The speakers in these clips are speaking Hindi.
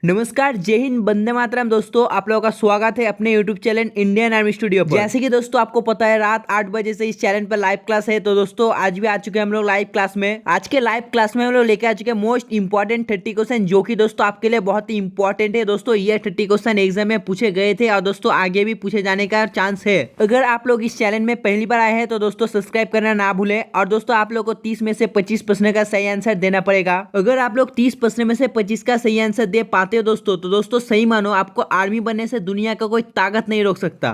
नमस्कार, जय हिंद, वंदे मातरम। दोस्तों, आप लोगों का स्वागत है अपने YouTube channel Indian army studio पर। जैसे कि दोस्तों आपको पता है, रात 8 बजे से इस चैनल पर लाइव क्लास है। तो दोस्तों आज भी आ चुके हैं हम लोग लाइव क्लास में। आज के लाइव क्लास में हम लोग लेके आ चुके हैं मोस्ट इंपॉर्टेंट 30 क्वेश्चन, जो कि दोस्तों आपके लिए बहुत ही इंपॉर्टेंट है। दोस्तों ये 30 क्वेश्चन एग्जाम में पूछे गए थे और दोस्तों आगे भी पूछे जाने का चांस है। अगर आप लोग इस चैनल में पहली बार आए हैं तो दोस्तों सब्सक्राइब करना ना भूलें। और दोस्तों आप लोग को 30 में से 25 प्रश्न का सही आंसर देना पड़ेगा। अगर आप लोग 30 प्रश्न में से 25 का सही आंसर दे पाते हो दोस्तों, तो दोस्तों सही मानो, आपको आर्मी बनने से दुनिया का कोई ताकत नहीं रोक सकता।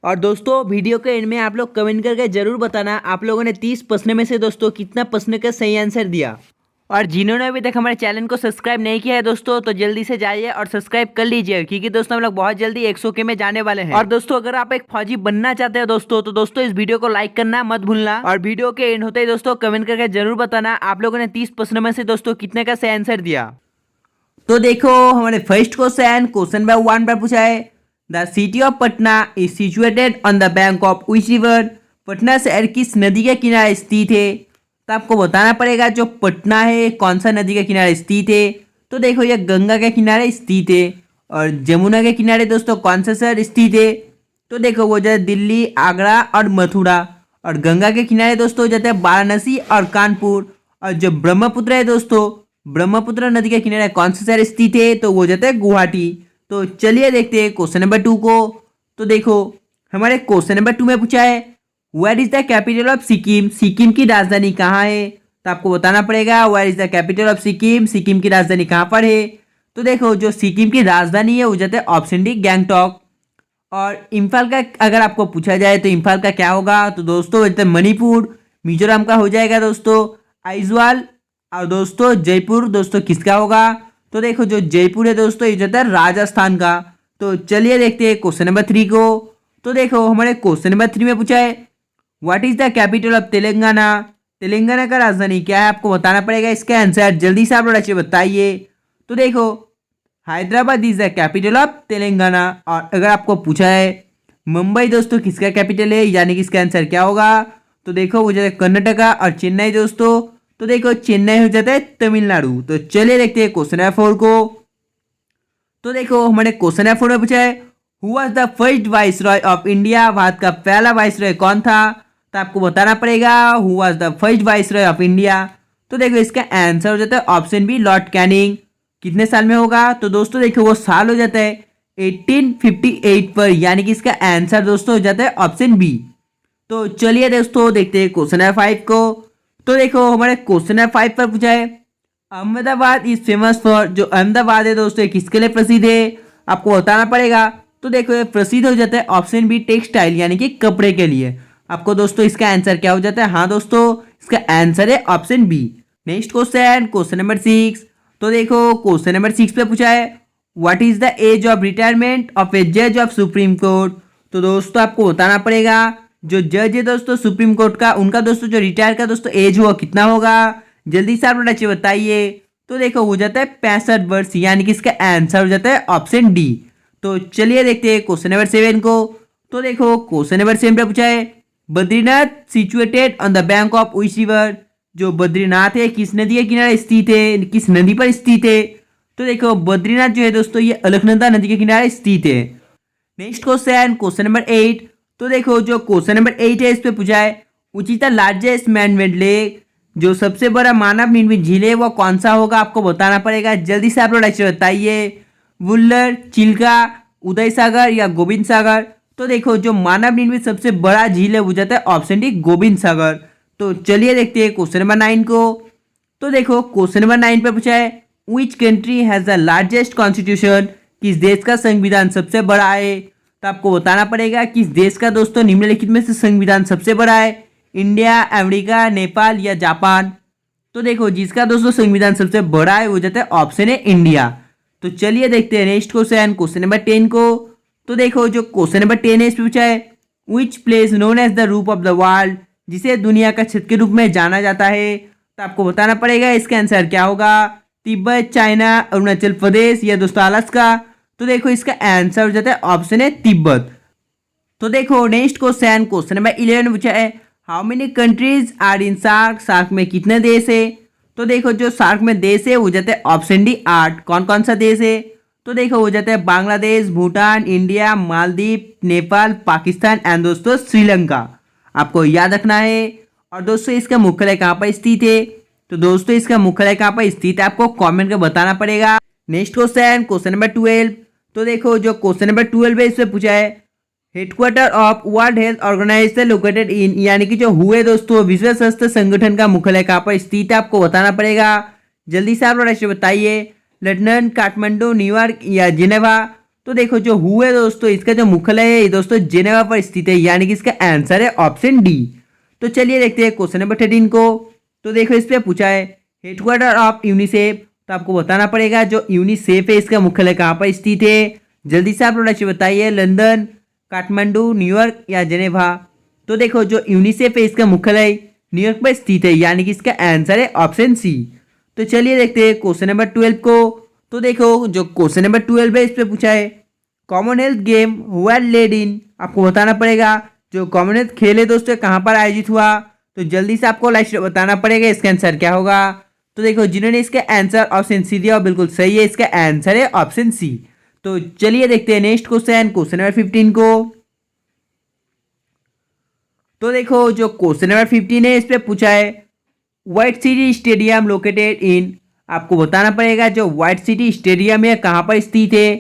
और दोस्तों वीडियो के एंड में आप लोग कमेंट करके जरूर बताना आप लोगों ने 30 प्रश्न में से दोस्तों कितना प्रश्न का सही आंसर दिया। और जिन्होंने अभी तक हमारे चैनल को सब्सक्राइब नहीं किया है दोस्तों, तो जल्दी से जाइए और सब्सक्राइब कर लीजिए, क्योंकि दोस्तों हम लोग बहुत जल्दी 100K में जाने वाले हैं। और दोस्तों अगर आप एक फौजी बनना चाहते हो दोस्तों, तो दोस्तों इस वीडियो को लाइक करना मत भूलना। और वीडियो के एंड होते ही दोस्तों कमेंट करके जरूर बताना आप लोगों ने 30 प्रश्न में से दोस्तों कितने का सही आंसर दिया। तो देखो हमारे फर्स्ट क्वेश्चन नंबर 1 पर पूछा है, the city of Patna is situated on the bank of which river. Patna शहर किस नदी के किनारे स्थित है? तो आपको बताना पड़ेगा जो पटना है कौन सा नदी के किनारे स्थित है। तो देखो ये गंगा के किनारे स्थित है। और जमुना के किनारे दोस्तों कौन सा शहर स्थित है? तो देखो वो जाए दिल्ली, आगरा और मथुरा। और गंगा के किनारे दोस्तों जाते हैं वाराणसी और कानपुर। और जो ब्रह्मपुत्र है दोस्तों, ब्रह्मपुत्र नदी के किनारे कौन सा शहर स्थित है? तो वो जाता है गुवाहाटी। तो चलिए देखते हैं क्वेश्चन नंबर 2 को। तो देखो हमारे क्वेश्चन नंबर 2 में पूछा है, where is the capital of Sikkim. Sikkim की राजधानी कहाँ है? तो आपको बताना पड़ेगा where is the capital of Sikkim. Sikkim की राजधानी कहाँ पर है? तो देखो जो सिक्किम की राजधानी है वो जाता है ऑप्शन डी गैंगटॉक। और इम्फाल का अगर आपको पूछा जाए तो इम्फाल का क्या होगा? तो दोस्तों जाता है मणिपुर। मिजोरम का हो जाएगा दोस्तों आइजवाल। और दोस्तों जयपुर दोस्तों किसका होगा? तो देखो जो जयपुर है दोस्तों ये जाता है राजस्थान का। तो चलिए देखते हैं क्वेश्चन नंबर 3 को। तो देखो हमारे क्वेश्चन नंबर 3 में पूछा है, what is the capital of Telangana. Telangana का राजधानी क्या है? आपको बताना पड़ेगा इसका आंसर। जल्दी से आप लोग अच्छे बताइए। तो देखो Hyderabad is the capital of Telangana. और अगर आपको पूछा है मुंबई दोस्तों किसका कैपिटल है, यानी कि इसका आंसर क्या होगा? तो देखो वो जाता है कर्नाटका। और चेन्नई दोस्तों, तो देखो चेन्नई हो जाता है तमिलनाडु। तो चलिए देखते हैं क्वेश्चन नंबर 4 को। तो देखो हमारे क्वेश्चन नंबर 4 में पूछा है, who was the first viceroy of India. Bharat का पहला वाइसरॉय कौन था? तो आपको बताना पड़ेगा who was the first viceroy of India. तो देखो इसका आंसर हो जाता है ऑप्शन बी लॉर्ड कैनिंग। कितने साल में होगा? तो दोस्तों देखो वो साल हो जाता है 1858 पर, यानी कि इसका आंसर दोस्तों हो जाता है ऑप्शन बी। तो चलिए दोस्तों देखते हैं क्वेश्चन नंबर 5 को। तो देखो हमारे क्वेश्चन नंबर 5 पर पूछा है, अहमदाबाद इज फेमस फॉर। जो अहमदाबाद है दोस्तों किसके लिए प्रसिद्ध है? आपको बताना पड़ेगा। तो देखो ये प्रसिद्ध हो जाता है ऑप्शन बी टेक्सटाइल, यानी कि कपड़े के लिए। आपको दोस्तों इसका आंसर क्या हो जाता है? हाँ दोस्तों इसका आंसर है option B. Next question, question number 6। तो देखो क्वेश्चन नंबर 6 पे पूछा है, what is the age of retirement of a जज ऑफ सुप्रीम कोर्ट। तो दोस्तों आपको बताना पड़ेगा जो जज है दोस्तों सुप्रीम कोर्ट का, उनका दोस्तों जो रिटायर का दोस्तों एज हुआ कितना होगा? जल्दी से आप लोग अच्छे बताइए। तो देखो हो जाता है 65 वर्ष, यानी कि इसका आंसर हो जाता है ऑप्शन डी। तो चलिए देखते हैं क्वेश्चन नंबर 7 को। तो देखो क्वेश्चन नंबर 7 पे पूछा है, Badrinath situated on the bank of which river. जो बद्रीनाथ है किस नदी के किनारे स्थित है, किस नदी पर स्थित है? तो देखो बद्रीनाथ जो है दोस्तों ये अलकनंदा नदी के किनारे स्थित है। Next question, question number 8। तो देखो जो क्वेश्चन नंबर 8 है इस पे पूछा है, which is the largest man-made lake. जो सबसे बड़ा मानव निर्मित झील है वो कौन सा होगा? आपको बताना पड़ेगा। जल्दी से आप लोग अच्छे बताइए। वुल्लर, चिल्का, उदय सागर या गोविंद सागर। तो देखो जो मानव निर्मित सबसे बड़ा झील है वो जाता है ऑप्शन डी गोविंद सागर। तो चलिए देखते हैं क्वेश्चन नंबर 9 को। तो देखो क्वेश्चन नंबर 9 पे पूछा है, which country has the largest constitution. किस देश का संविधान सबसे बड़ा है? तो आपको बताना पड़ेगा किस देश का दोस्तों निम्नलिखित में से संविधान सबसे बड़ा है? इंडिया, अमेरिका, नेपाल या जापान। तो देखो जिसका दोस्तों संविधान सबसे बड़ा है वो जाता है ऑप्शन है इंडिया। तो चलिए देखते हैं नेक्स्ट क्वेश्चन, क्वेश्चन नंबर 10 को। तो देखो जो क्वेश्चन नंबर 10 है इस पे पूछा है, which place known as the roof of the world. जिसे दुनिया का छत के रूप में जाना जाता है। तो आपको बताना पड़ेगा इसका आंसर क्या होगा? तिब्बत, चाइना, अरुणाचल प्रदेश या दोस्तों अलास्का। तो देखो इसका आंसर हो जाता है ऑप्शन है तिब्बत। तो देखो नेक्स्ट क्वेश्चन, क्वेश्चन नंबर 11 पूछा है, how many countries are in SAARC. SAARC में कितने देश है? तो देखो जो सार्क में देश है वो जाते हैं ऑप्शन डी 8। कौन कौन सा देश है? तो देखो हो जाता है बांग्लादेश, भूटान, इंडिया, मालदीव, नेपाल, पाकिस्तान एंड दोस्तों श्रीलंका। आपको याद रखना है। और दोस्तों इसका मुख्यालय कहाँ पर स्थित है? तो दोस्तों इसका मुख्यालय कहाँ पर स्थित है आपको कमेंट में बताना पड़ेगा। Next question, question number 12। तो देखो जो क्वेश्चन नंबर 12 है इसमें पूछा है headquarter of World Health Organization located in, यानी कि जो हुए दोस्तों विश्व स्वास्थ्य संगठन का मुख्यालय कहाँ पर स्थित है आपको बताना पड़ेगा। जल्दी से आप लोग बताइए, लंदन, काठमांडू, न्यूयॉर्क या जिनेवा। तो देखो जो हुए दोस्तों इसका जो मुख्यालय है दोस्तों जिनेवा पर स्थित है, यानी कि इसका आंसर है ऑप्शन डी। तो चलिए देखते हैं क्वेश्चन नंबर 13 को। तो देखो इस पे पूछा है हेडक्वार्टर ऑफ यूनिसेफ। तो आपको बताना पड़ेगा जो यूनिसेफ है इसका मुख्यालय कहाँ पर स्थित है। जल्दी से आप लोग बताइए, लंदन, काठमांडू, न्यूयॉर्क या जेनेवा। तो देखो जो यूनिसेफ है इसका मुख्यालय न्यूयॉर्क पर स्थित है, यानी कि इसका आंसर है ऑप्शन सी। तो चलिए देखते हैं क्वेश्चन नंबर 12 को। तो देखो जो क्वेश्चन नंबर 12 है इस पे पूछा है कॉमनवेल्थ गेम वर लेड इन। आपको बताना पड़ेगा जो कॉमनवेल्थ खेल है दोस्तों कहाँ पर आयोजित हुआ। तो जल्दी से आपको लाइक बताना पड़ेगा इसका आंसर क्या होगा। तो देखो जिन्होंने इसका आंसर ऑप्शन सी दिया बिल्कुल सही है, इसका आंसर है ऑप्शन सी। तो चलिए देखते हैं नेक्स्ट क्वेश्चन, क्वेश्चन नंबर 15 को। तो देखो जो क्वेश्चन नंबर 15 है इस पे पूछा है व्हाइट सिटी स्टेडियम लोकेटेड इन। आपको बताना पड़ेगा जो व्हाइट सिटी स्टेडियम है कहाँ पर स्थित है।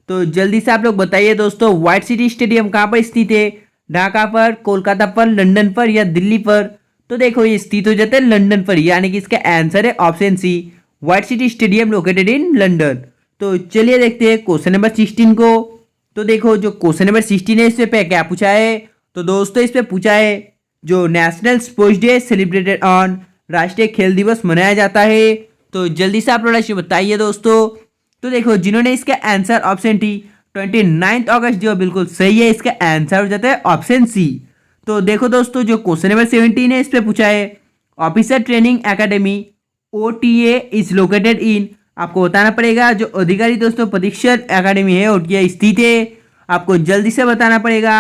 तो जल्दी से आप लोग बताइए दोस्तों व्हाइट सिटी स्टेडियम कहाँ पर स्थित है, ढाका पर, कोलकाता पर, लंदन पर या दिल्ली पर। तो देखो ये स्थित हो जाता है लंदन पर, यानी कि इसका आंसर है option C, White City Stadium located in London. तो चलिए देखते हैं क्वेश्चन नंबर 16 को। तो देखो जो क्वेश्चन नंबर 16 है इस पे क्या पूछा है। तो दोस्तों इस पे पूछा है जो national sports day celebrated on, राष्ट्रीय खेल दिवस मनाया जाता है। तो जल्दी से आप लोग बताइए दोस्तों। तो देखो जिन्होंने इसका आंसर ऑप्शन टी 29 अगस्त जो बिल्कुल सही है, इसका आंसर हो जाता है ऑप्शन सी। तो देखो दोस्तों जो क्वेश्चन नंबर 17 है इस पे पूछा है officer training academy OTA is located in. आपको बताना पड़ेगा जो अधिकारी दोस्तों प्रशिक्षण एकेडमी है OTA स्थित है। आपको जल्दी से बताना पड़ेगा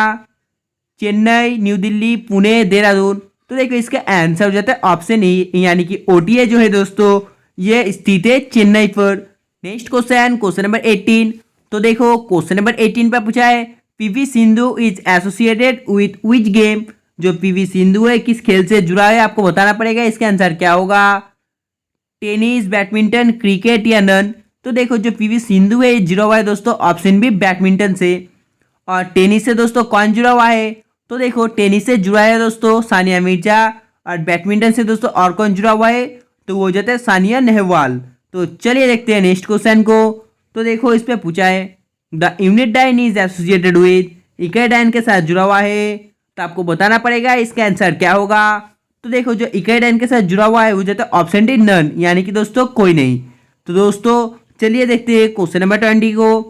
चेन्नई, न्यू दिल्ली, पुणे, देहरादून। तो देखो इसका आंसर हो जाता है ऑप्शन ई, यानी कि OTA जो है दोस्तों ये स्थित है चेन्नई पर। Next question, question number 18। तो देखो क्वेश्चन नंबर 18 पर पूछा है PV Sindhu is associated with which game. जो पीवी सिंधु है किस खेल से जुड़ा है आपको बताना पड़ेगा, इसका आंसर क्या होगा, टेनिस, बैडमिंटन, क्रिकेट या नन। तो देखो जो पीवी सिंधु है जुड़ा हुआ है दोस्तों ऑप्शन बी बैडमिंटन से। और टेनिस से दोस्तों कौन जुड़ा हुआ है। तो देखो टेनिस से जुड़ा है दोस्तों सानिया मिर्जा। और बैडमिंटन से दोस्तों और कौन जुड़ा हुआ है, तो वो हो जाता है सानिया नेहवाल। तो चलिए देखते हैं नेक्स्ट क्वेश्चन को। तो देखो इस पे पूछा है the unit dyne is associated with इकाई डाइन के साथ जुड़ा हुआ है। तो आपको बताना पड़ेगा इसका आंसर क्या होगा। तो देखो जो इकाई डाइन के साथ जुड़ा हुआ है वो जाता है ऑप्शन डी नन, यानी कि दोस्तों कोई नहीं। तो दोस्तों चलिए देखते हैं क्वेश्चन नंबर 20 को।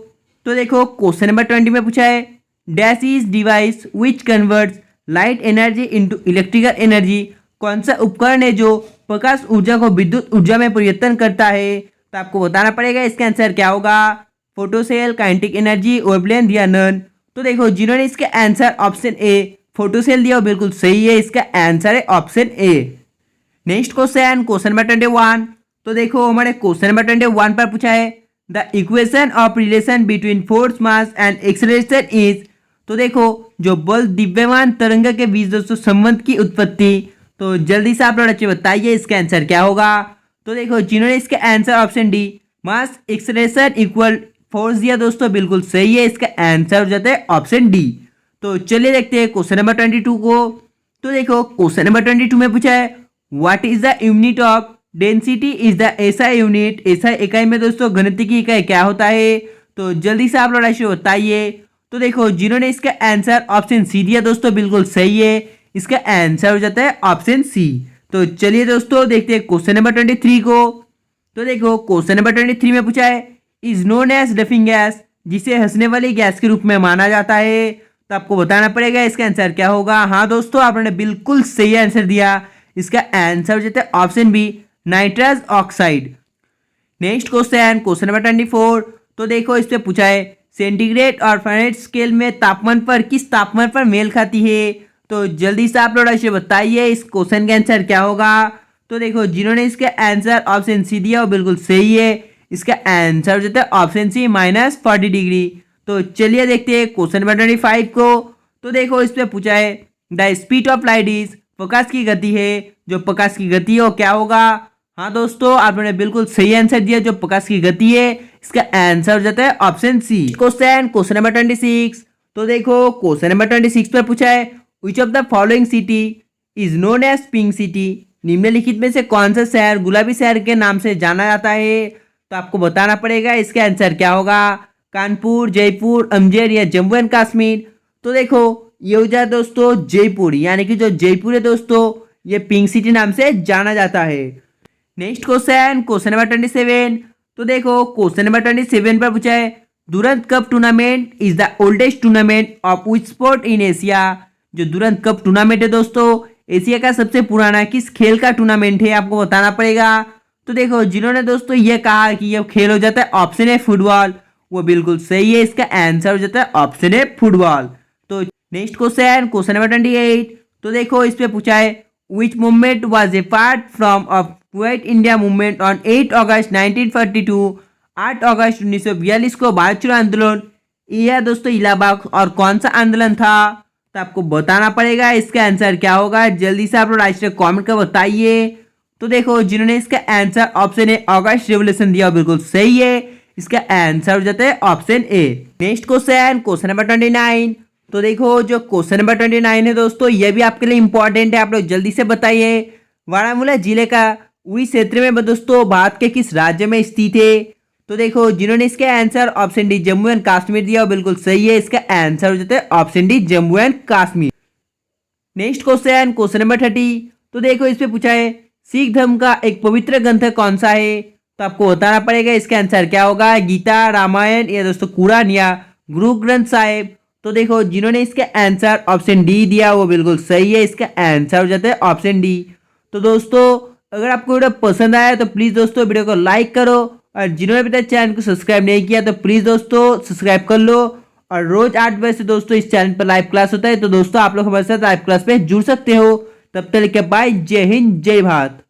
तो देखो क्वेश्चन नंबर 20 में पूछा है dash is device which converts light energy into electrical energy. कौन सा उपकरण है जो प्रकाश ऊर्जा को विद्युत ऊर्जा में परिवर्तन करता है। तो आपको बताना पड़ेगा इसका आंसर क्या होगा, फोटोसेल, काइनेटिक एनर्जी, वेवलेंथ या नन। तो देखो जिन्होंने इसका आंसर ऑप्शन ए फोटोसेल दिया बिल्कुल सही है, इसका आंसर है option A. Next question, question number 21। तो देखो हमारे क्वेश्चन नंबर 21 पर पूछा है the equation of relation between force mass and acceleration is. तो देखो जो बल दिव्यमान तरंग के बीच दोस्तों संबंध की उत्पत्ति। तो जल्दी से आप लोग अच्छे बताइए इसका आंसर क्या होगा। तो देखो जिन्होंने इसका आंसर ऑप्शन डी मास एक्सेलरेशन इक्वल फोर्स दिया दोस्तों बिल्कुल सही है, इसका आंसर हो जाता है ऑप्शन डी। तो चलिए देखते हैं क्वेश्चन नंबर 22 को। तो देखो क्वेश्चन नंबर 22 में पूछा है what is the unit of density is the SI unit. SI इकाई में दोस्तों घनत्व की इकाई क्या होता है। तो जल्दी से आप लोग राशि बताइए। तो देखो जिन्होंने इसका आंसर ऑप्शन सी दिया दोस्तों बिल्कुल सही है, इसका आंसर हो जाता है ऑप्शन सी। तो चलिए दोस्तों देखते हैं क्वेश्चन नंबर 23 को। तो देखो क्वेश्चन नंबर 23 में पूछा है is known as laughing gas, जिसे हंसने वाली गैस के रूप में माना जाता है। तो आपको बताना पड़ेगा इसका आंसर क्या होगा। हाँ दोस्तों आपने बिल्कुल सही आंसर दिया, इसका आंसर हो जाता है option B nitrous oxide. Next question, question number 24। तो देखो इस पे पूछा है सेंटीग्रेड और फ़ारेनहाइट स्केल में तापमान पर किस तापमान पर मेल खाती है। तो जल्दी से आप लोग ऐसे बताइए इस क्वेश्चन का आंसर क्या होगा। तो देखो जिन्होंने इसका आंसर ऑप्शन सी दिया वो बिल्कुल सही है, इसका आंसर हो जाता है ऑप्शन सी -40 डिग्री। तो चलिए देखते हैं क्वेश्चन नंबर 25 को। तो देखो इस पे पूछा है the speed of light is, प्रकाश की गति है, जो प्रकाश की गति है वो क्या होगा। हाँ दोस्तों, आपने बिल्कुल सही आंसर दिया, जो प्रकाश की गति है इसका आंसर हो जाता है ऑप्शन सी। Question number 26। तो देखो क्वेश्चन नंबर 26 पर पूछा है which of the following city is known as pink city, निम्नलिखित में से कौन सा शहर गुलाबी शहर के नाम से जाना जाता है। तो आपको बताना पड़ेगा इसका आंसर क्या होगा, कानपुर, जयपुर, अजमेर या जम्मू एंड कश्मीर। तो देखो ये हो जाए दोस्तों जयपुर, यानी कि जो जयपुर है दोस्तों ये पिंक सिटी नाम से जाना जाता है। Next question number 27। तो देखो क्वेश्चन नंबर 27 पर पूछा है Durand cup tournament is the oldest tournament of which sport in Asia, जो दुरंत कप टूर्नामेंट है दोस्तों एशिया का सबसे पुराना किस खेल का टूर्नामेंट है, आपको बताना पड़ेगा। तो देखो जिन्होंने दोस्तों ये कहा कि ये खेल हो जाता है ऑप्शन है फुटबॉल, वो बिल्कुल सही है, इसका आंसर हो जाता है ऑप्शन है फुटबॉल। तो नेक्स्ट क्वेश्चन नंबर 28। तो देखो इस पे पूछा है विच movement was a part from of quit India movement on 8 अगस्त 1942, 8 अगस्त 1942 को भारत छोड़ो आंदोलन यह दोस्तों इलाहाबाद और कौन सा आंदोलन था। तो आपको बताना पड़ेगा इसका आंसर क्या होगा, जल्दी से आप लोग राइट कॉमेंट कर बताइए। तो देखो जिन्होंने इसका answer option A August revolution दिया बिल्कुल सही है, इसका आंसर हो जाता है option A. Next question number 29। तो देखो जो क्वेश्चन नंबर 29 है दोस्तों ये भी आपके लिए इंपॉर्टेंट है, आप लोग जल्दी से बताइए बारामूला जिले का उड़ी क्षेत्र में दोस्तों भारत के किस राज्य में स्थित है। तो देखो जिन्होंने इसका answer option D Jammu and Kashmir दिया वो बिल्कुल सही है, इसका आंसर हो जाता है option D Jammu and Kashmir. Next question number 30। तो देखो इस पे पूछा है सिख धर्म का एक पवित्र ग्रंथ कौन सा है। तो आपको बताना पड़ेगा इसका आंसर क्या होगा, गीता, रामायण या दोस्तों कुरान या गुरु ग्रंथ साहिब। तो देखो जिन्होंने इसका आंसर ऑप्शन डी दिया वो बिल्कुल सही है, इसका आंसर हो जाता है ऑप्शन डी। तो दोस्तों अगर आपको वीडियो पसंद आया तो प्लीज़ दोस्तों वीडियो को लाइक करो, और जिन्होंने अभी तक चैनल को सब्सक्राइब नहीं किया तो प्लीज़ दोस्तों सब्सक्राइब कर लो। और रोज 8 बजे से दोस्तों इस चैनल पर लाइव क्लास होता है, तो दोस्तों आप लोग हमारे साथ लाइव क्लास पे जुड़ सकते हो। तब तक के बाय, जय हिंद, जय भारत।